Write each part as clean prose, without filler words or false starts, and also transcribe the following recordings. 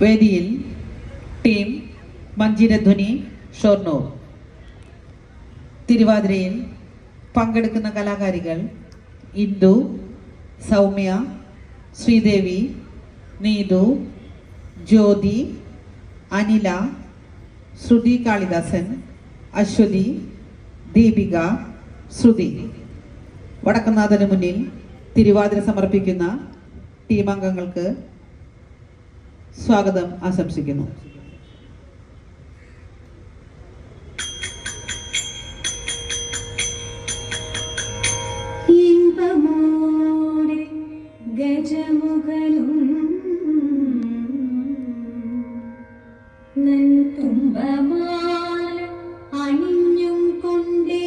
വേദിയിൽ ടീം മഞ്ജിരധ്വനി ഷൊർണൂർ. തിരുവാതിരയിൽ പങ്കെടുക്കുന്ന കലാകാരികൾ ഇന്ദു, സൗമ്യ, ശ്രീദേവി, നീതു, ജ്യോതി, അനില, ശ്രുതി കാളിദാസൻ, അശ്വതി, ദീപിക, ശ്രുതി. വടക്കുന്നാഥന് മുന്നിൽ തിരുവാതിര സമർപ്പിക്കുന്ന ടീം അംഗങ്ങൾക്ക് സ്വാഗതം ആശംസിക്കുന്നു. ഗജമുഖനും തുമ്പമാല അണിഞ്ഞും കൊണ്ടേ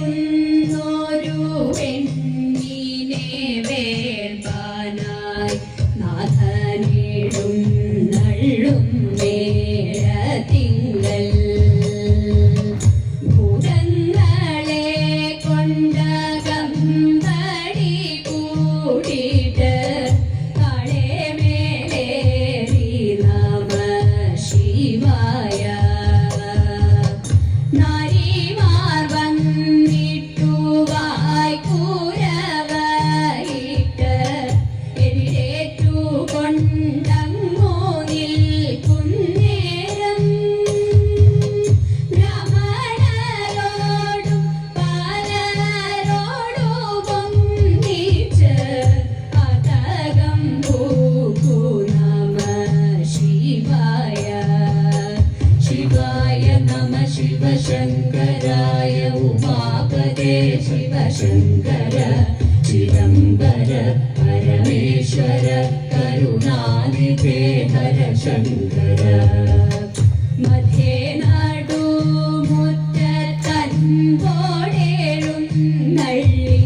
നന്മയേറുന്നൊരു പെണ്ണിനെ വേൾപ്പാനായി നാഥനേടും നള്ളും തിങ്കൾ ഭൂതങ്ങളെ കൊണ്ട കമ്പടി കൂടിയിട്ട് കാളെ മേലേറി നമ ശിവായ. ശങ്കരായ ഉമാപദേ ശിവശങ്കര ചിദംബര പരമേശ്വര കരുണാനിധേ ഹര ശങ്കര. മധ്യേ നടു മുറ്റത്തൻപോടേഴും നള്ളി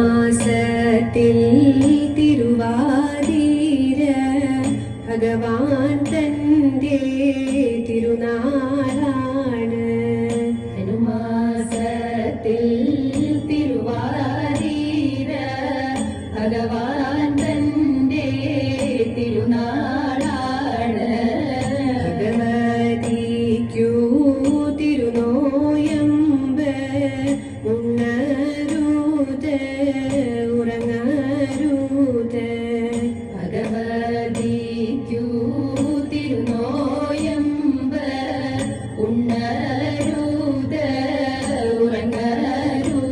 ധനുമാസത്തിൽ തിരുവാതിര ഭഗവാൻ തന്റെ തിരുനാളാണ്. ധനുമാസത്തിൽ തിരുവാതിര ഭഗവാൻ തന്റെ തിരുനാളാണ്. ഭഗവതിക്കു തിരുനോയമ്പ് ഉറങ്ങരുത്. ഭഗവതിക്കു തിരുനോയമ്പ് ഉണരുത് ഉറങ്ങരുത്.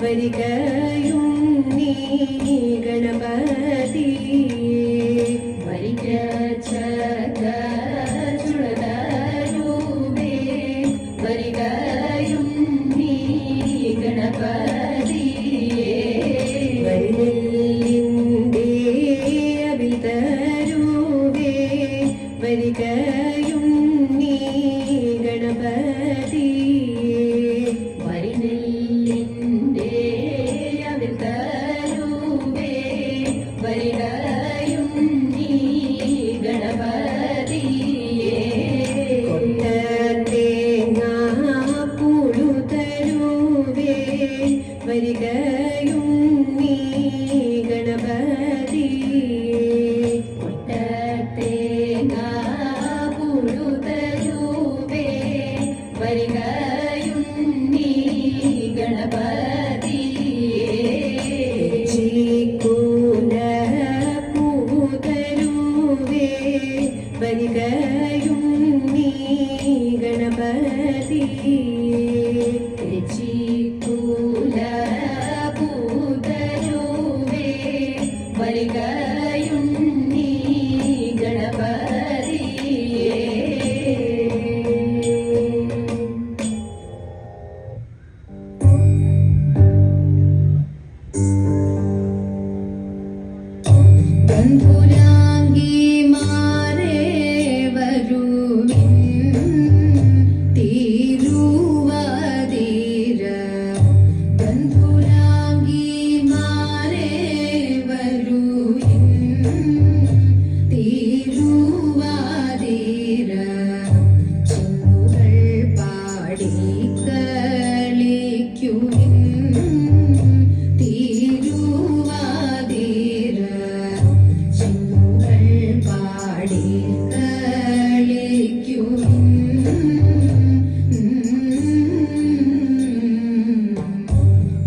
വരികയും നീ ഗണപതി വരിക ചുളതരൂപേ വരികയും നീ ഗണപതി വരിനെല്ലിൻ്റെ അവിതരൂപേ വരികയും നീ ഗണപതി വരിനെല്ലിൻ്റെ അവിതരൂപേ വരികയും നീ ഗണപതി കൊട്ടത്തേങ്ങാ പുഴുതരൂപേ വരികയും നീ ഗണപതി കൊട്ടത്തേങ്ങാ പുഴുതരൂപേ വരികയും നീ ഗണപതി ചീക്കൂല പൂതരൂപേ വരികയും നീ ഗണപതി ചീക്കൂല പൂതരൂപേ വരികയും നീ ഗണപതി ബന്ധുരാംഗിമാരേ വരുവിൻ തിരുവാതിര ബന്ധുരാംഗിമാരേ വരുവിൻ തിരുവാതിര ചെങ്ങുകൾ പാടി കളിക്കുവിൻ തിരുവാതിര ചെങ്ങുകൾ പാടി കളിക്കുവിൻ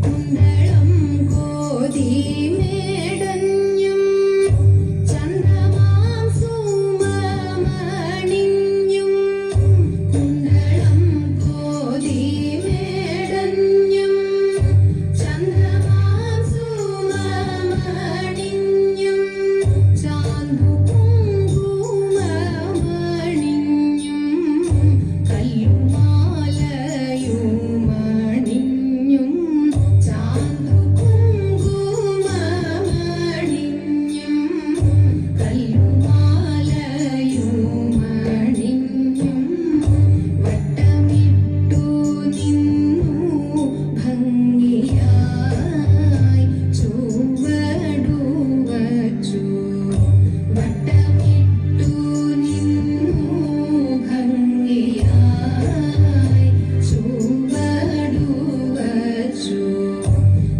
കുണ്ടളം കോതി മേടഞ്ഞും ചന്ദ്രമാം സുമമണിഞ്ഞും കുണ്ടളം കോതി മേടഞ്ഞും ചന്ദ്രമാം സുമമണിഞ്ഞും ചാന്തു കുങ്കുമമണിഞ്ഞും കല്ലുമാലയുമണിഞ്ഞും ചാന്തു കുങ്കുമമണിഞ്ഞും കല്ലുമാലയുമണിഞ്ഞും വട്ടമിട്ടു നിന്നു ഭംഗിയായി ചുവടു വച്ചു വട്ടമിട്ടു നിന്നു ഭംഗിയായി ചുവടു വച്ചു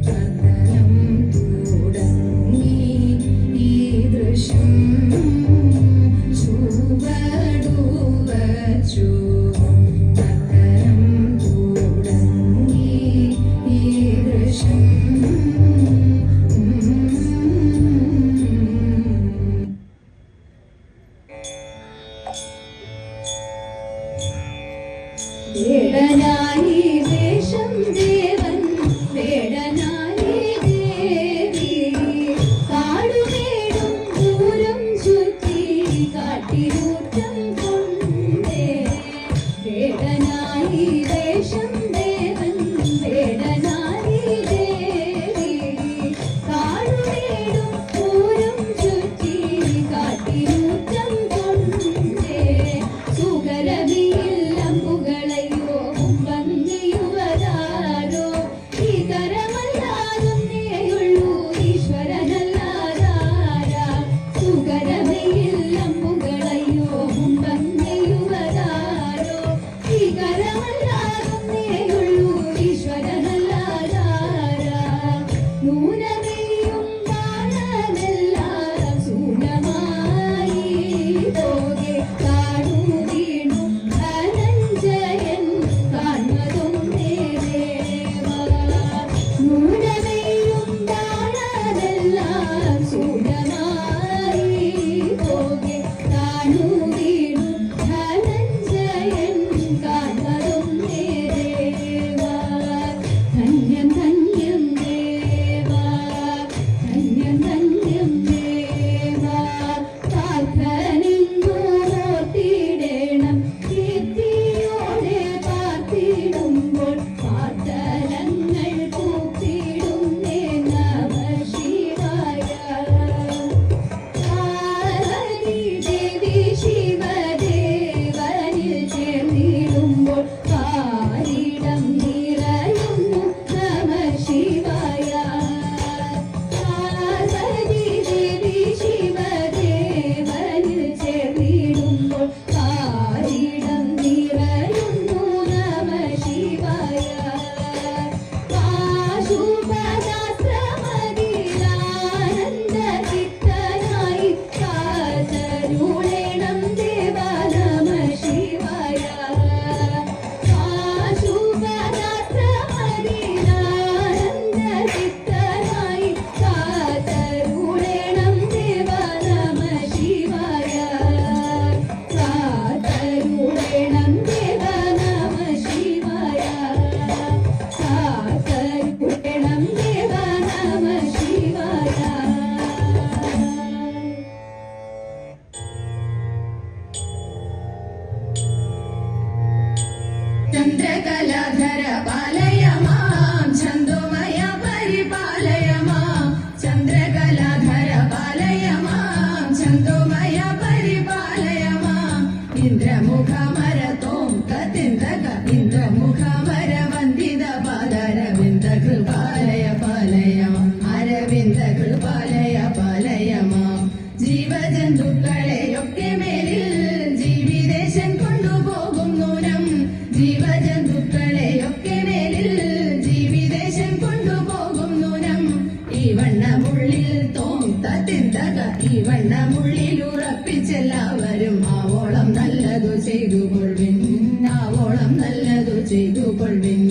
നർത്തനം തുടങ്ങി ഈ ദൃശ്യം ചുവടു വച്ചു നർത്തനം തുടങ്ങി ഈ ദൃശ്യം വേടനായി വേഷം ദേവൻ വേടനായി ദേവി കാടുമേടും ദൂരം ചുറ്റി കാട്ടിലൂട്ടം കൊണ്ടേ വേടനായി വേഷം ദേവൻ വേടനായി ദേവി കാടുമേടും ദൂരം ചുറ്റി കാട്ടിലൂട്ടം കൊണ്ടേ സുഗരവിയിൽ അമ്പുകളയോ വന്നിയുവരാരോ ഈ കരമല്ല ശിവായ പാർവതി ദേവി ശിവദേവനിൽ ചേർന്നിടുമ്പോൾ പാരിടം നിറയുന്നു നമ ശിവായ പാശുപദാശ്രമതിലാനന്ദ ചിത്തനായി കാതരുളേണം ദേവ നമ ശിവായ പാശുപദാശ്രമതിലാനന്ദ ചിത്തനായി കാതരുളേണം ദേവ നമ ശിവായ കാതരുളേണം ദേവ നമ ശിവായ കാതരുളേണം ദേവ നമ ശിവായ ചന്ദ്രകലാധര പാലയ മാം ഛന്ദോമയ പരിപാലയ മാം ചന്ദ്രകലാധര പാലയ മാം ഛന്ദോമയ പരിപാലയ മാം ഇന്ദ്രമുഖമരതോം കതിന്ദ്രക ഇന്ദ്രമുഖമര വന്ദിത പാദരവിന്ദ കൃപാലയ പാലയ മാം അരവിന്ദ കൃപാലയ പാലയ മാം ജീവജന്തുക്കളെയൊക്കെ മേലിൽ ജീവിതേശൻ കൊണ്ടുപോകും നൂനം ജീവജന്തുക്കളെയൊക്കെ മേലിൽ ജീവിതേശൻ കൊണ്ടുപോകും നൂനം ഈ വണ്ണമുള്ളിൽ തോം തത്തിന്തക ഈ വണ്ണമുള്ളിൽ ഉറപ്പിച്ചെല്ലാവരും ആവോളം നല്ലതു ചെയ്തു കൊള്ളിൻ ആവോളം നല്ലതു ചെയ്തു കൊള്ളിൻ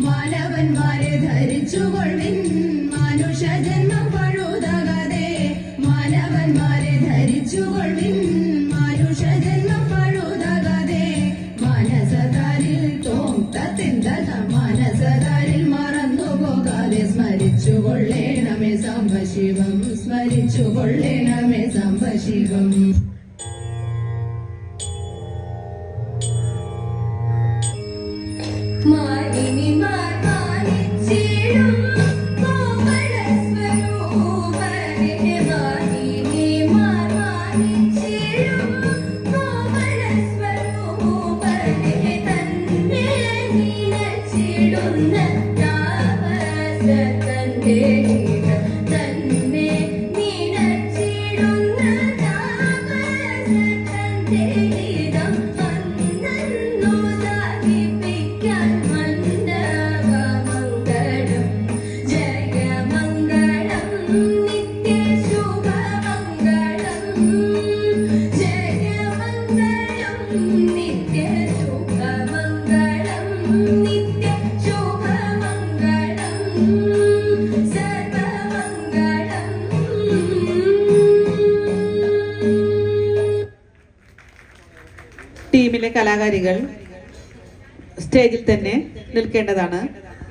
മാനവന്മാരെ ധരിച്ചു കൊള്ളിൻ മാനുഷ ജന്മം പഴുതകതെ മാനവന്മാരെ ധരിച്ചു കൊള്ളിൻ മാനുഷ ജന്മം പഴുതകതെ മനസതാരിൽ തോം തത്തിന്തക മനസതാരിൽ മറന്നു പോകാതെ സ്മരിച്ചു കൊള്ളേണമേ സാംബശിവം സ്മരിച്ചു കൊള്ളേണമേ സാംബശിവം മാനിനി മാനിച്ചിടും കോമളസ്വരൂപനെ മാനിനി മാനിച്ചിടും കോമളസ്വരൂപനെ തന്നെ നിനച്ചിടുന്ന താപസതന്റെ ഗീതം തന്നെ നിനച്ചിടുന്ന താപസതന്റെ ഗീതം വന്നു സാധിപ്പിക്കാൻ മണ്ഡപമംഗളം ജയമംഗളം നിത്യശുഭമംഗളം ജയമംഗളം നിത്യശുഭമംഗളം നിത്യശുഭമംഗളം സർവമംഗളം. ടീമിലെ കലാകാരികൾ സ്റ്റേജിൽ തന്നെ നിൽക്കേണ്ടതാണ്.